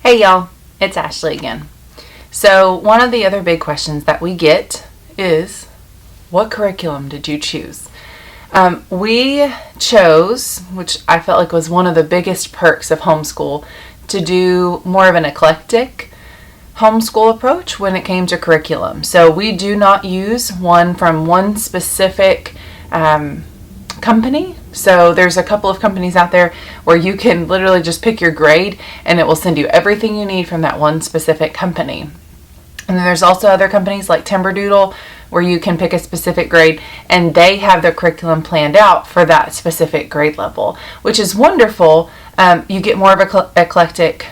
Hey y'all, it's Ashley again. So one of the other big questions that we get is, what curriculum did you choose? We chose, which I felt like was one of the biggest perks of homeschool, to do more of an eclectic homeschool approach when it came to curriculum. So we do not use one from one specific company. So there's a couple of companies out there where you can literally just pick your grade and it will send you everything you need from that one specific company. And then there's also other companies like Timberdoodle where you can pick a specific grade and they have their curriculum planned out for that specific grade level, which is wonderful. You get more of an eclectic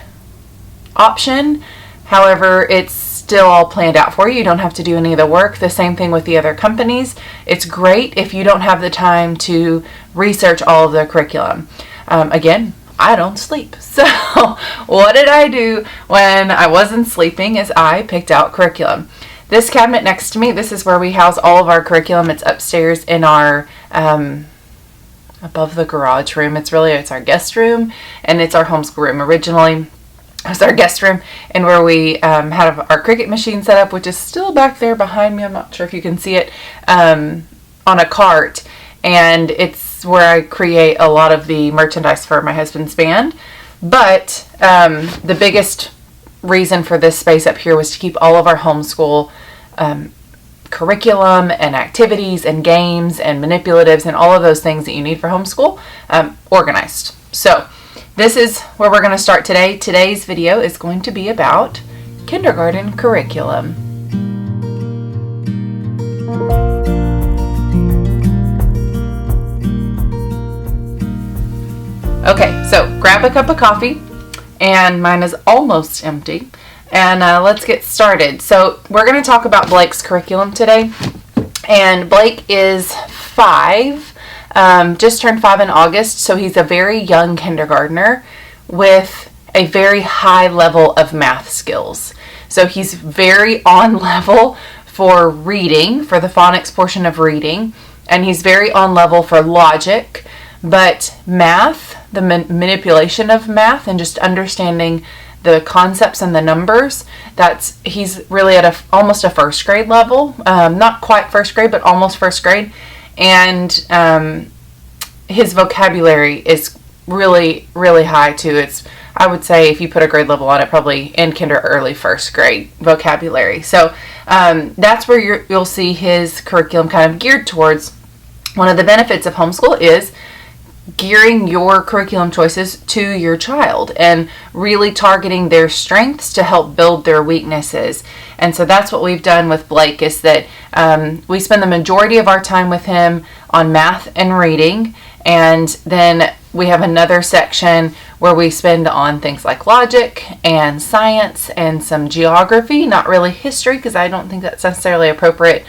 option. However, it's still all planned out for you. You don't have to do any of the work. The same thing with the other companies. It's great if you don't have the time to research all of the curriculum. Again, I don't sleep. So what did I do when I wasn't sleeping is I picked out curriculum. This cabinet next to me, this is where we house all of our curriculum. It's upstairs in our above the garage room. It's our guest room and it's our homeschool room. Originally it was our guest room and where we had our Cricut machine set up, which is still back there behind me. I'm not sure if you can see it, on a cart. And it's where I create a lot of the merchandise for my husband's band. But the biggest reason for this space up here was to keep all of our homeschool curriculum and activities and games and manipulatives and all of those things that you need for homeschool organized. So this is where we're going to start today. Today's video is going to be about kindergarten curriculum. Okay, so grab a cup of coffee, and mine is almost empty, and let's get started. So we're going to talk about Blake's curriculum today, and Blake is 5. Just turned 5 in August, so he's a very young kindergartner with a very high level of math skills. So he's very on level for reading, for the phonics portion of reading, and he's very on level for logic, but math, the manipulation of math and just understanding the concepts and the numbers, he's really at almost a first grade level, not quite first grade, but almost first grade. And his vocabulary is really, really high too. I would say if you put a grade level on it, probably in kinder, early first grade vocabulary. So that's where you'll see his curriculum kind of geared towards. One of the benefits of homeschool is gearing your curriculum choices to your child and really targeting their strengths to help build their weaknesses. And so that's what we've done with Blake, is that we spend the majority of our time with him on math and reading, and then we have another section where we spend on things like logic and science and some geography, not really history because I don't think that's necessarily appropriate.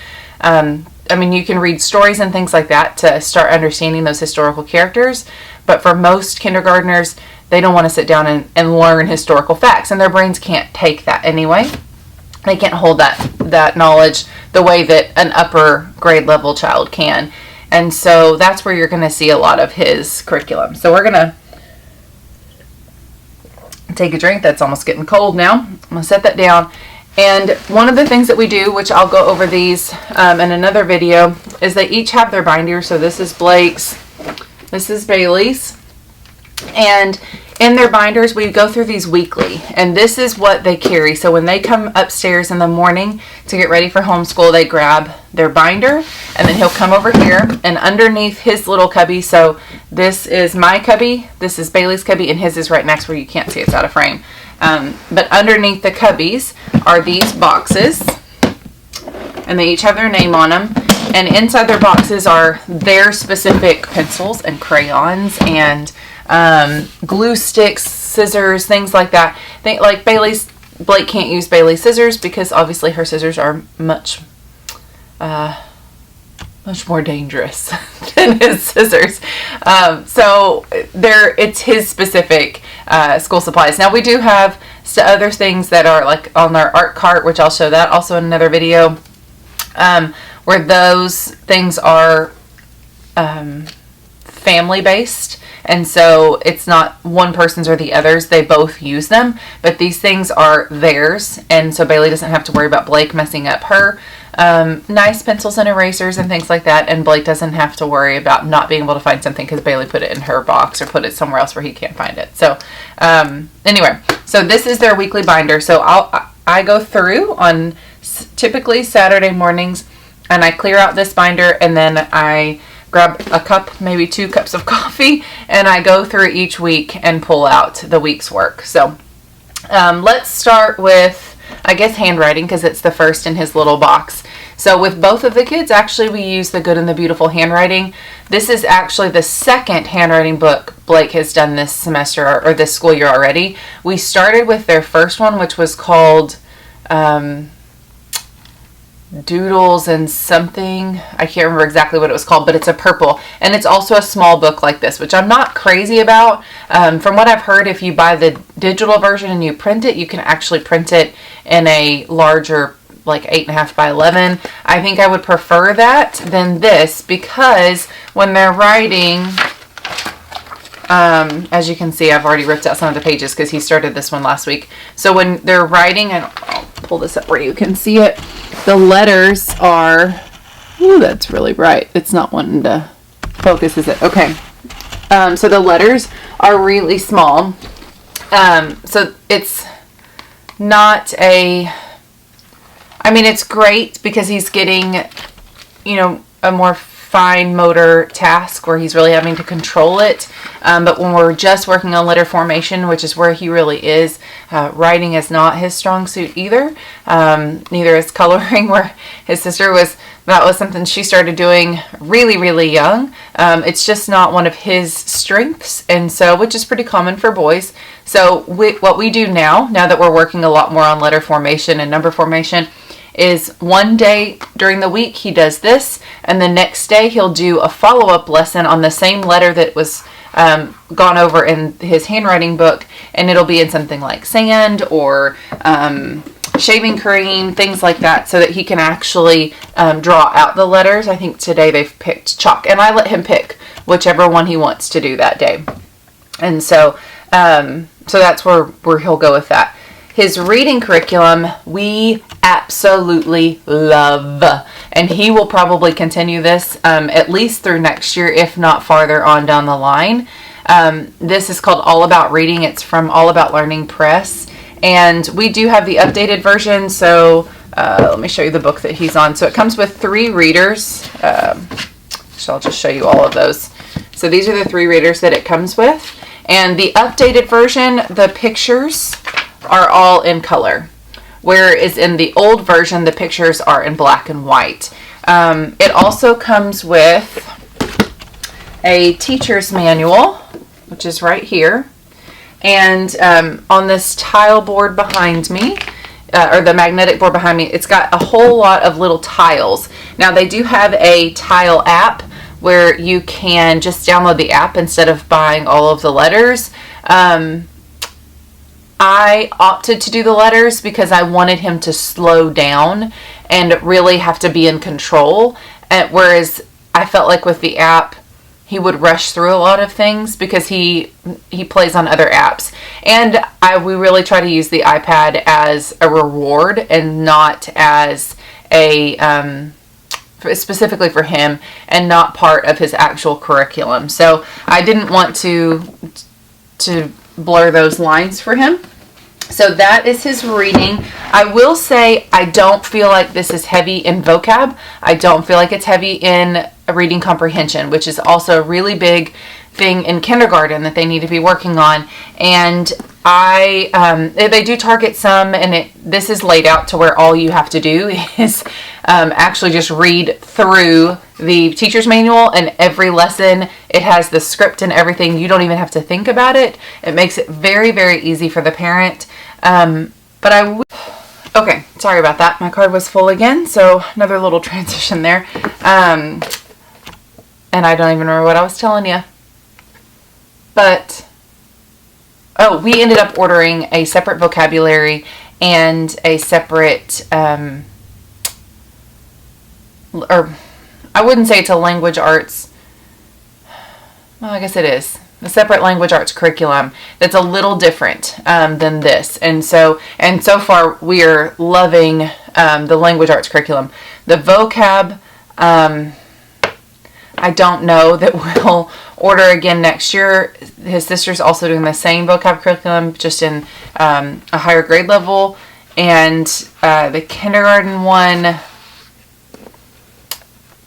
You can read stories and things like that to start understanding those historical characters, but for most kindergartners, they don't want to sit down and learn historical facts, and their brains can't take that anyway. They can't hold that knowledge the way that an upper grade level child can. And so that's where you're going to see a lot of his curriculum. So we're going to take a drink. That's almost getting cold now. I'm going to set that down. And one of the things that we do, which I'll go over these in another video, is they each have their binder. So this is Blake's, this is Bailey's, and in their binders we go through these weekly, and this is what they carry. So when they come upstairs in the morning to get ready for homeschool, they grab their binder, and then he'll come over here, and underneath his little cubby, so this is my cubby, this is Bailey's cubby, and his is right next where you can't see, it's out of frame. But underneath the cubbies are these boxes, and they each have their name on them, and inside their boxes are their specific pencils and crayons and glue sticks, scissors, things like that. Blake can't use Bailey's scissors because obviously her scissors are much more dangerous than his scissors. So it's his specific school supplies. Now we do have other things that are like on our art cart, which I'll show that also in another video, where those things are family based and so it's not one person's or the other's. They both use them, but these things are theirs, and so Bailey doesn't have to worry about Blake messing up her nice pencils and erasers and things like that, and Blake doesn't have to worry about not being able to find something because Bailey put it in her box or put it somewhere else where he can't find it. So anyway, so this is their weekly binder. So I go through on typically Saturday mornings, and I clear out this binder, and then I grab a cup, maybe 2 cups of coffee, and I go through each week and pull out the week's work. So let's start with, I guess, handwriting, because it's the first in his little box. So with both of the kids, actually, we use the Good and the Beautiful handwriting. This is actually the second handwriting book Blake has done this semester or this school year already. We started with their first one, which was called Doodles and something. I can't remember exactly what it was called, but it's a purple, and it's also a small book like this, which I'm not crazy about. From what I've heard, if you buy the digital version and you print it, you can actually print it in a larger, like 8.5 by 11. I think I would prefer that than this, because when they're writing, as you can see, I've already ripped out some of the pages because he started this one last week. So when they're writing, and I'll pull this up where you can see it, the letters are, ooh, that's really bright. It's not wanting to focus, is it? Okay. So the letters are really small. So it's not a, I mean, it's great because he's getting, you know, a more fine motor task where he's really having to control it. But when we're just working on letter formation, which is where he really is, writing is not his strong suit either. Neither is coloring, where his sister that was something she started doing really, really young. It's just not one of his strengths, and so, which is pretty common for boys. So what we do now that we're working a lot more on letter formation and number formation, is one day during the week he does this, and the next day he'll do a follow-up lesson on the same letter that was gone over in his handwriting book, and it'll be in something like sand or shaving cream, things like that, so that he can actually draw out the letters. I think today they've picked chalk, and I let him pick whichever one he wants to do that day. And so that's where he'll go with that. His reading curriculum, we absolutely love, and he will probably continue this at least through next year, if not farther on down the line. This is called All About Reading. It's from All About Learning Press, and we do have the updated version. So let me show you the book that he's on. So it comes with 3 readers. So I'll just show you all of those. So these are the 3 readers that it comes with, and the updated version, the pictures are all in color, whereas in the old version the pictures are in black and white. It also comes with a teacher's manual, which is right here, and on this tile board behind me, or the magnetic board behind me, it's got a whole lot of little tiles. Now they do have a tile app where you can just download the app instead of buying all of the letters. I opted to do the letters because I wanted him to slow down and really have to be in control. Whereas I felt like with the app, he would rush through a lot of things because he plays on other apps. And we really try to use the iPad as a reward and not as a, specifically for him, and not part of his actual curriculum. So I didn't want to blur those lines for him. So that is his reading. I will say I don't feel like this is heavy in vocab. I don't feel like it's heavy in reading comprehension, which is also a really big thing in kindergarten that they need to be working on. And they do target some, and this is laid out to where all you have to do is actually just read through the teacher's manual, and every lesson it has the script and everything. You don't even have to think about it. It makes it very, very easy for the parent. Okay, sorry about that. My card was full again, so another little transition there. And I don't even remember what I was telling you. But we ended up ordering a separate vocabulary and a separate, or I wouldn't say it's a language arts. Well, I guess it is. separate language arts curriculum that's a little different than this. And so far we are loving the language arts curriculum. The vocab, I don't know that we'll order again next year. His sister's also doing the same vocab curriculum, just in a higher grade level. And the kindergarten one,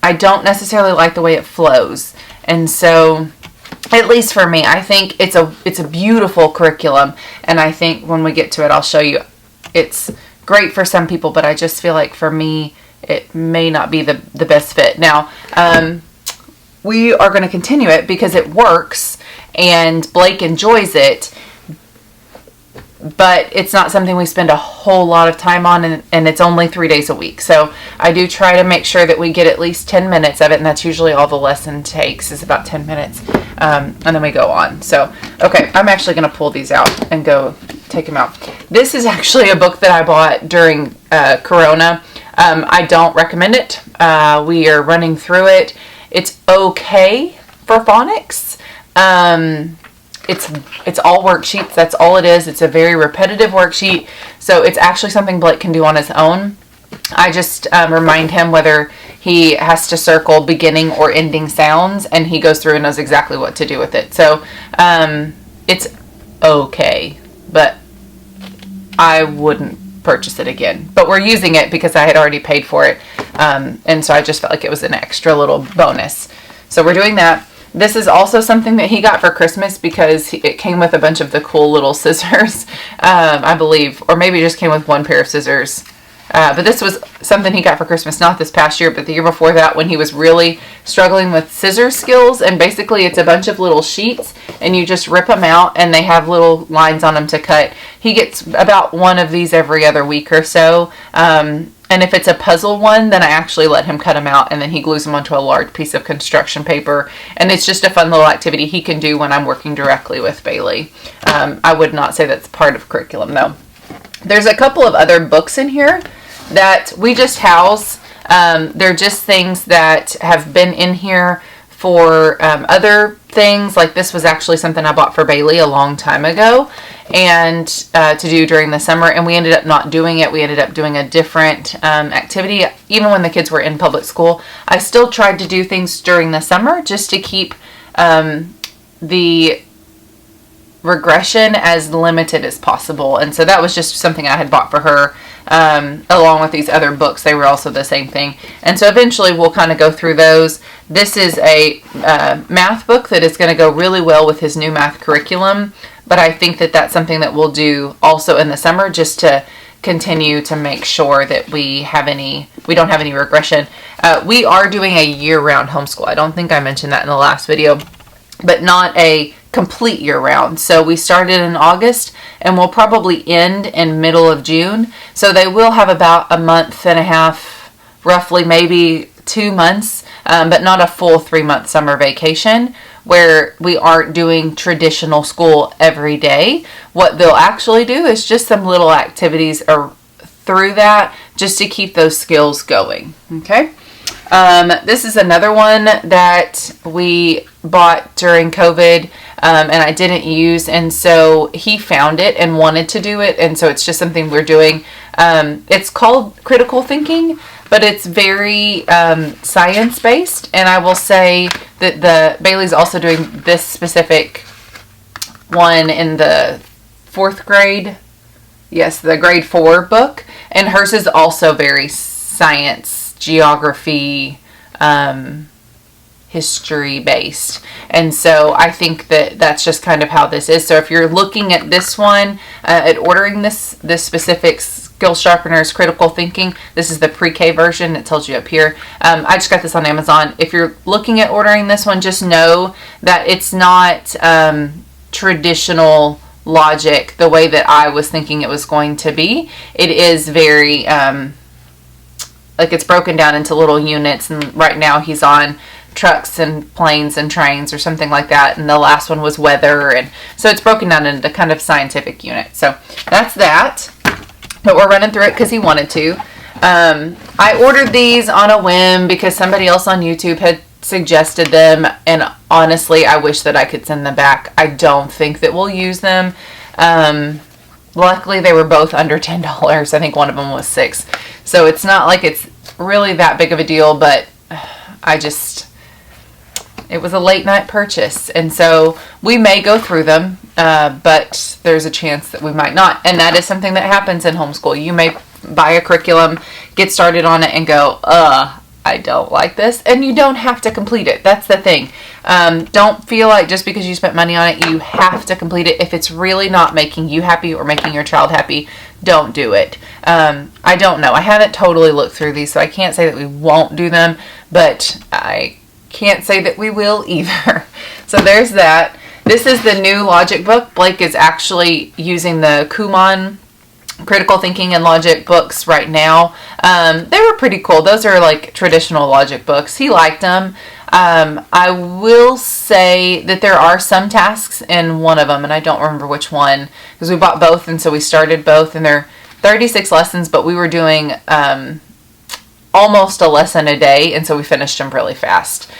I don't necessarily like the way it flows. And so, at least for me, I think it's a beautiful curriculum. And I think when we get to it, I'll show you. It's great for some people, but I just feel like for me, it may not be the best fit. Now, we are going to continue it because it works and Blake enjoys it, but it's not something we spend a whole lot of time on, and it's only 3 days a week. So I do try to make sure that we get at least 10 minutes of it, and that's usually all the lesson takes, is about 10 minutes, and then we go on. So, okay, I'm actually going to pull these out and go take them out. This is actually a book that I bought during Corona. I don't recommend it. We are running through it. It's okay for phonics. It's all worksheets. That's all it is. It's a very repetitive worksheet. So it's actually something Blake can do on his own. I just remind him whether he has to circle beginning or ending sounds, and he goes through and knows exactly what to do with it. So it's okay, but I wouldn't purchase it again. But we're using it because I had already paid for it. And so I just felt like it was an extra little bonus. So we're doing that. This is also something that he got for Christmas because it came with a bunch of the cool little scissors, I believe, or maybe it just came with one pair of scissors. But this was something he got for Christmas, not this past year, but the year before that, when he was really struggling with scissor skills. And basically it's a bunch of little sheets, and you just rip them out, and they have little lines on them to cut. He gets about one of these every other week or so. And if it's a puzzle one, then I actually let him cut them out, and then he glues them onto a large piece of construction paper. And it's just a fun little activity he can do when I'm working directly with Bailey. I would not say that's part of curriculum, though. There's a couple of other books in here that we just house. They're just things that have been in here for other things. Like this was actually something I bought for Bailey a long time ago, and to do during the summer, and we ended up not doing it. We ended up doing a different activity. Even when the kids were in public school, I still tried to do things during the summer just to keep the regression as limited as possible. And so that was just something I had bought for her, along with these other books. They were also the same thing. And so eventually we'll kind of go through those. This is a math book that is going to go really well with his new math curriculum, but I think that that's something that we'll do also in the summer, just to continue to make sure that we don't have any regression. We are doing a year-round homeschool. I don't think I mentioned that in the last video, but not a complete year-round. So we started in August, and we'll probably end in middle of June. So they will have about a month and a half, roughly, maybe 2 months, but not a full 3-month summer vacation where we aren't doing traditional school every day. What they'll actually do is just some little activities through that, just to keep those skills going. Okay. This is another one that we bought during COVID, and I didn't use, and so he found it and wanted to do it, and so it's just something we're doing. It's called Critical Thinking, but it's very science-based, and I will say that Bailey's also doing this specific one in the 4th grade. Yes, the grade 4 book, and hers is also very science, geography, history based. And so I think that that's just kind of how this is. So if you're looking at this one, at ordering this specific Skill Sharpeners Critical Thinking, this is the pre-K version. It tells you up here. I just got this on Amazon. If you're looking at ordering this one, just know that it's not traditional logic the way that I was thinking it was going to be. It is very like it's broken down into little units, and right now he's on trucks and planes and trains or something like that, and the last one was weather, and so it's broken down into kind of scientific units. So that's that, but we're running through it because he wanted to. I ordered these on a whim because somebody else on YouTube had suggested them, and honestly, I wish that I could send them back. I don't think that we'll use them. Luckily, they were both under $10. I think one of them was $6. So it's not like it's really that big of a deal, but it was a late night purchase. And so we may go through them, but there's a chance that we might not. And that is something that happens in homeschool. You may buy a curriculum, get started on it, and go, I don't like this, and you don't have to complete it. That's the thing. Don't feel like just because you spent money on it, you have to complete it. If it's really not making you happy or making your child happy, don't do it. I don't know. I haven't totally looked through these, so I can't say that we won't do them, but I can't say that we will either. So there's that. This is the new logic book. Blake is actually using the Kumon critical thinking and logic books right now. They were pretty cool. Those are like traditional logic books. He liked them. I will say that there are some tasks in one of them, and I don't remember which one, because we bought both, and so we started both, and they're 36 lessons, but we were doing almost a lesson a day, and so we finished them really fast.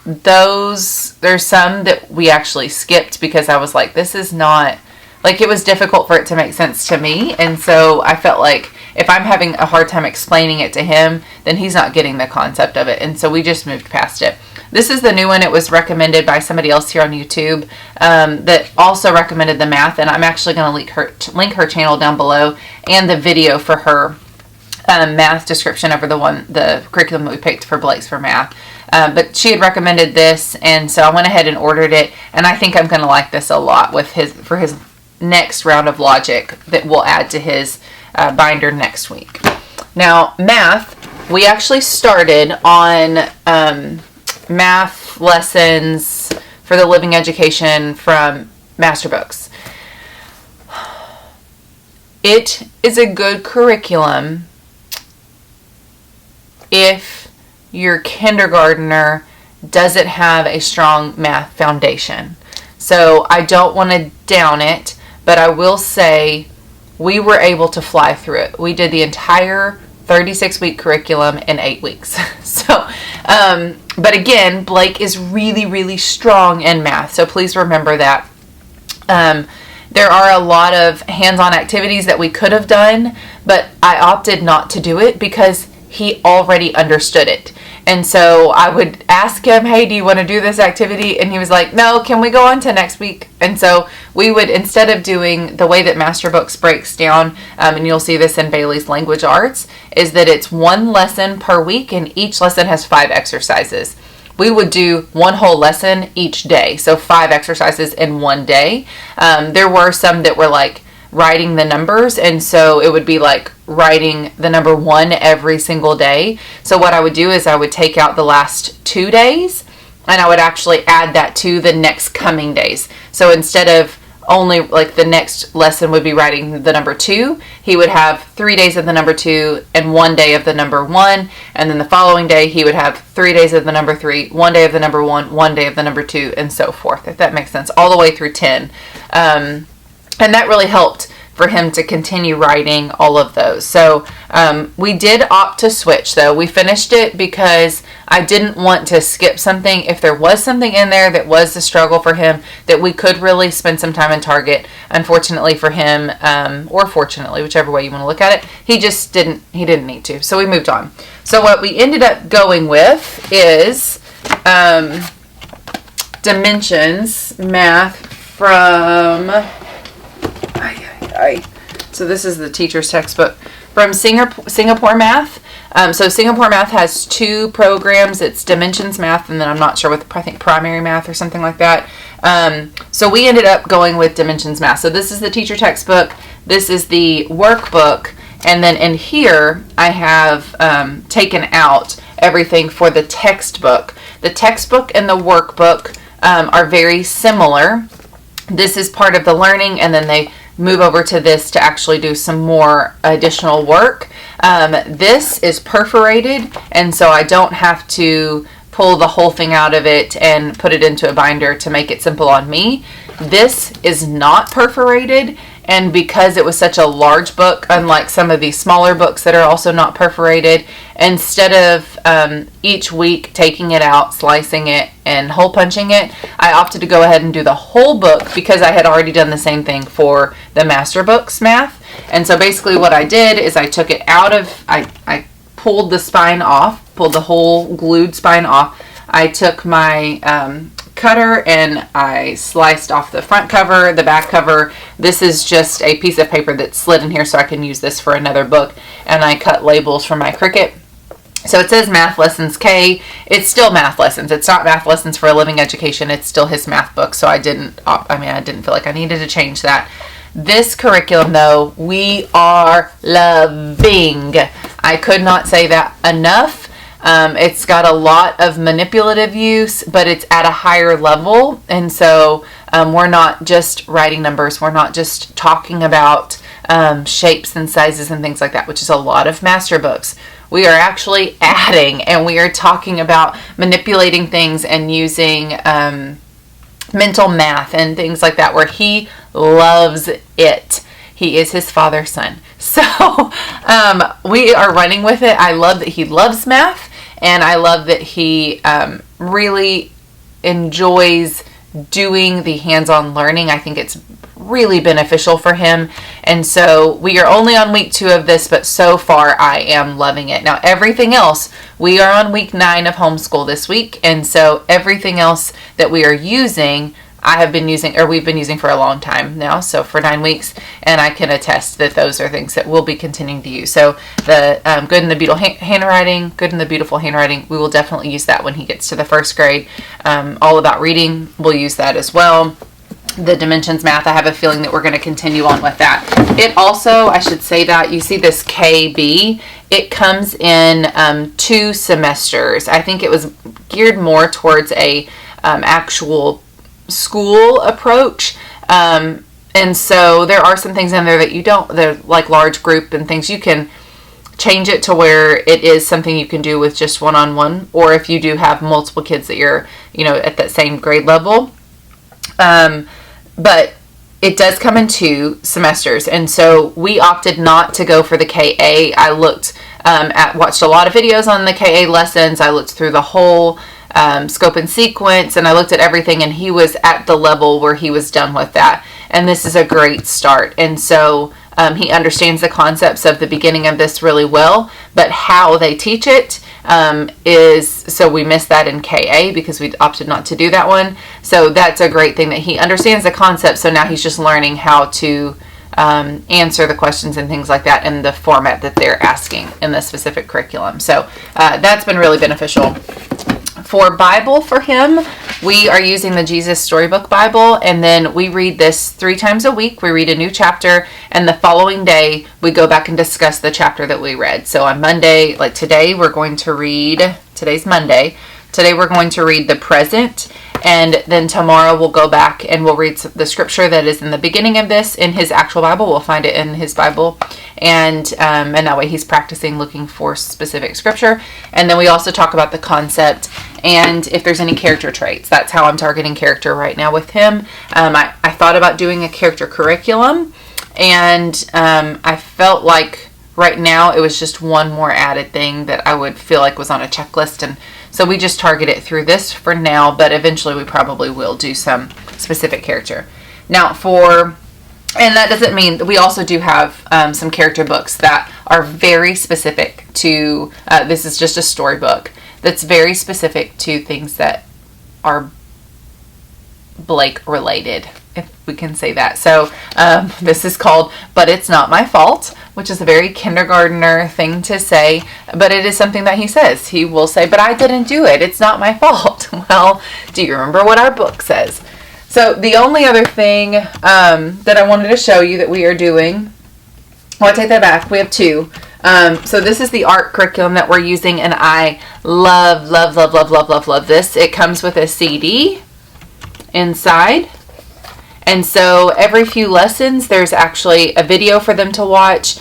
There's some that we actually skipped because I was like, this is not, like, it was difficult for it to make sense to me, and so I felt like if I'm having a hard time explaining it to him, then he's not getting the concept of it, and so we just moved past it. This is the new one. It was recommended by somebody else here on YouTube that also recommended the math, and I'm actually going to link her channel down below and the video for her math description over the curriculum that we picked for Blake's for math. But she had recommended this, and so I went ahead and ordered it, and I think I'm going to like this a lot for his next round of logic that we'll add to his binder next week. Now, math, we actually started on math lessons for the living education from Master Books. It is a good curriculum if your kindergartner doesn't have a strong math foundation. So I don't want to down it, but I will say we were able to fly through it. We did the entire 36-week curriculum in 8 weeks. So, but again, Blake is really, really strong in math. So please remember that. There are a lot of hands-on activities that we could have done, but I opted not to do it because he already understood it. And so I would ask him, hey, do you want to do this activity? And he was like, no, can we go on to next week? And so we would, instead of doing the way that Master Books breaks down, and you'll see this in Bailey's Language Arts, is that it's one lesson per week, and each lesson has 5 exercises. We would do one whole lesson each day, so 5 exercises in one day. There were some that were like writing the numbers, and so it would be like writing the number 1 every single day. So what I would do is I would take out the last 2 days, and I would actually add that to the next coming days. So instead of only like the next lesson would be writing the number 2, he would have 3 days of the number 2 and 1 day of the number 1, and then the following day he would have 3 days of the number 3, 1 day of the number 1, 1 day of the number 2, and so forth, if that makes sense, all the way through 10. And that really helped for him to continue writing all of those. So we did opt to switch, though. We finished it because I didn't want to skip something. If there was something in there that was the struggle for him, that we could really spend some time in Target. Unfortunately for him, or fortunately, whichever way you want to look at it, he didn't need to. So we moved on. So what we ended up going with is Dimensions Math from... So this is the teacher's textbook from Singapore Math. So Singapore Math has 2 programs. It's Dimensions Math, and then I'm not sure what, I think Primary Math or something like that. So we ended up going with Dimensions Math. So this is the teacher textbook. This is the workbook. And then in here, I have taken out everything for the textbook. The textbook and the workbook are very similar. This is part of the learning, and then they move over to this to actually do some more additional work. This is perforated, and so I don't have to pull the whole thing out of it and put it into a binder to make it simple on me. This is not perforated, And because it was such a large book, unlike some of these smaller books that are also not perforated, instead of each week taking it out, slicing it, and hole punching it, I opted to go ahead and do the whole book because I had already done the same thing for the master books math. And so basically what I did is I took it out of, I pulled the spine off, pulled the whole glued spine off. I took my cutter and I sliced off the front cover, the back cover. This is just a piece of paper that's slid in here so I can use this for another book. And I cut labels for my Cricut. So it says Math Lessons K. It's still Math Lessons. It's not Math Lessons for a Living Education. It's still his math book. So I didn't feel like I needed to change that. This curriculum, though, we are loving. I could not say that enough. It's got a lot of manipulative use, but it's at a higher level. And so we're not just writing numbers. We're not just talking about shapes and sizes and things like that, which is a lot of master books. We are actually adding, and we are talking about manipulating things and using mental math and things like that, where he loves it. He is his father's son. So we are running with it. I love that he loves math, and I love that he really enjoys doing the hands-on learning. I think it's really beneficial for him. And so we are only on week 2 of this, but so far I am loving it. Now everything else, we are on week 9 of homeschool this week. And so everything else that we are using, we've been using for a long time now, so for 9 weeks, and I can attest that those are things that we'll be continuing to use. So the Good and the Beautiful Handwriting, we will definitely use that when he gets to the 1st grade. All About Reading, we'll use that as well. The Dimensions Math, I have a feeling that we're going to continue on with that. It also, I should say that, you see this KB, it comes in 2 semesters. I think it was geared more towards a actual school approach. And so there are some things in there that they're like large group and things. You can change it to where it is something you can do with just one-on-one, or if you do have multiple kids that you're, at that same grade level. But it does come in 2 semesters. And so we opted not to go for the KA. I watched a lot of videos on the KA lessons. I looked through the whole scope and sequence, and I looked at everything, and he was at the level where he was done with that. And this is a great start. And so he understands the concepts of the beginning of this really well, but how they teach it so we missed that in KA because we opted not to do that one. So that's a great thing that he understands the concept. So now he's just learning how to answer the questions and things like that in the format that they're asking in the specific curriculum. So that's been really beneficial. For Bible for him, we are using the Jesus Storybook Bible, and then we read this 3 times a week. We read a new chapter, and the following day we go back and discuss the chapter that we read. So on Monday, like today, today's Monday. Today we're going to read the present, and then tomorrow we'll go back and we'll read the scripture that is in the beginning of this in his actual Bible. We'll find it in his Bible, and that way he's practicing looking for specific scripture. And then we also talk about the concept and if there's any character traits. That's how I'm targeting character right now with him. I thought about doing a character curriculum, and I felt like right now it was just one more added thing that I would feel like was on a checklist, and so we just target it through this for now, but eventually we probably will do some specific character. Now and that doesn't mean, we also do have some character books that are very specific to, this is just a storybook that's very specific to things that are Blake related, if we can say that. So this is called But It's Not My Fault, which is a very kindergartner thing to say, but it is something that he says. He will say, but I didn't do it. It's not my fault. Well, do you remember what our book says? So the only other thing that I wanted to show you that we are doing, well, I take that back. We have 2. So this is the art curriculum that we're using, and I love this. It comes with a CD inside. And so every few lessons, there's actually a video for them to watch.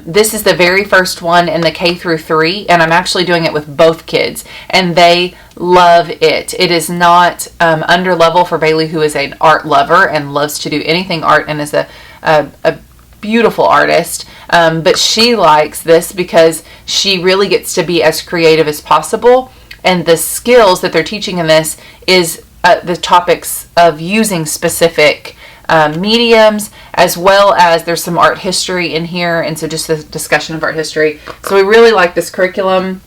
This is the very first one in the K through 3, and I'm actually doing it with both kids, and they love it. It is not under level for Bailey, who is an art lover and loves to do anything art and is a a beautiful artist, but she likes this because she really gets to be as creative as possible, and the skills that they're teaching in this is the topics of using specific mediums, as well as there's some art history in here, and so just the discussion of art history. So we really like this curriculum.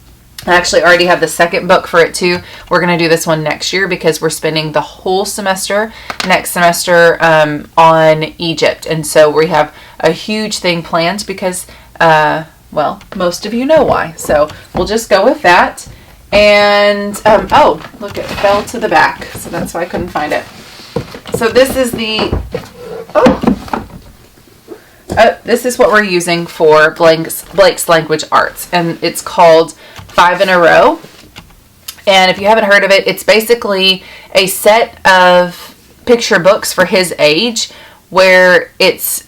I actually already have the second book for it too. We're going to do this one next year because we're spending the whole semester next semester on Egypt, and so we have a huge thing planned because well, most of you know why, so we'll just go with that. And oh, look, it fell to the back, so that's why I couldn't find it. So this is the this is what we're using for Blake's language arts, and it's called 5 in a Row. And if you haven't heard of it, it's basically a set of picture books for his age, where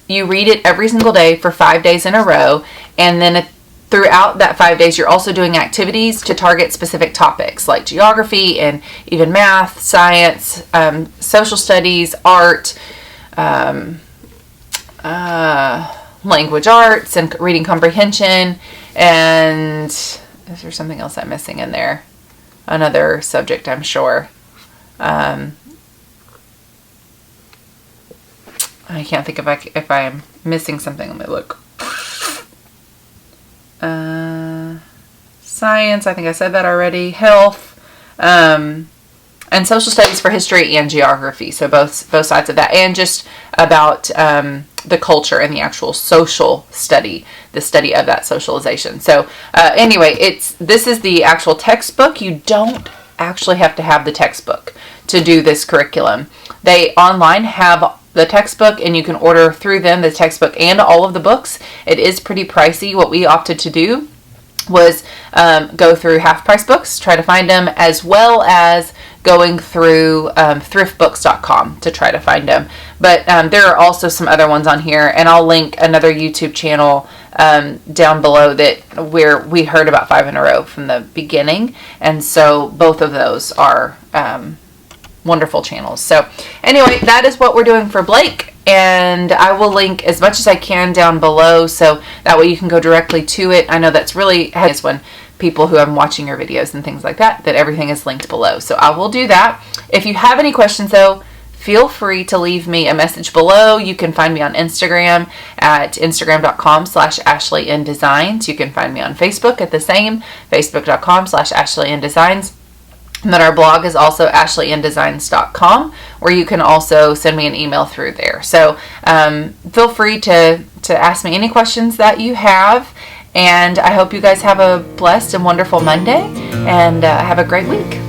you read it every single day for 5 days in a row, and then throughout that 5 days you're also doing activities to target specific topics like geography and even math, science, social studies, art, language arts, and reading comprehension. And is there something else I'm missing in there? Another subject, I'm sure. I can't think if I'm missing something. Let me look. Science, I think I said that already. Health, and social studies for history and geography. So both sides of that, and just about the culture and the actual social study, the study of that socialization. So anyway, this is the actual textbook. You don't actually have to have the textbook to do this curriculum. They online have the textbook, and you can order through them the textbook and all of the books. It is pretty pricey. What we opted to do was go through half price books, try to find them, as well as going through thriftbooks.com to try to find them. But there are also some other ones on here, and I'll link another YouTube channel down below where we heard about 5 in a Row from the beginning, and so both of those are wonderful channels. So anyway, that is what we're doing for Blake, and I will link as much as I can down below, so that way you can go directly to it. I know that's really helpful when people who are watching your videos and things like that everything is linked below. So I will do that. If you have any questions though, feel free to leave me a message below. You can find me on Instagram at instagram.com/AshleyNDesigns. You can find me on Facebook at the same, facebook.com/AshleyNDesigns. And then our blog is also ashleyindesigns.com, where you can also send me an email through there. So feel free to ask me any questions that you have. And I hope you guys have a blessed and wonderful Monday, and have a great week.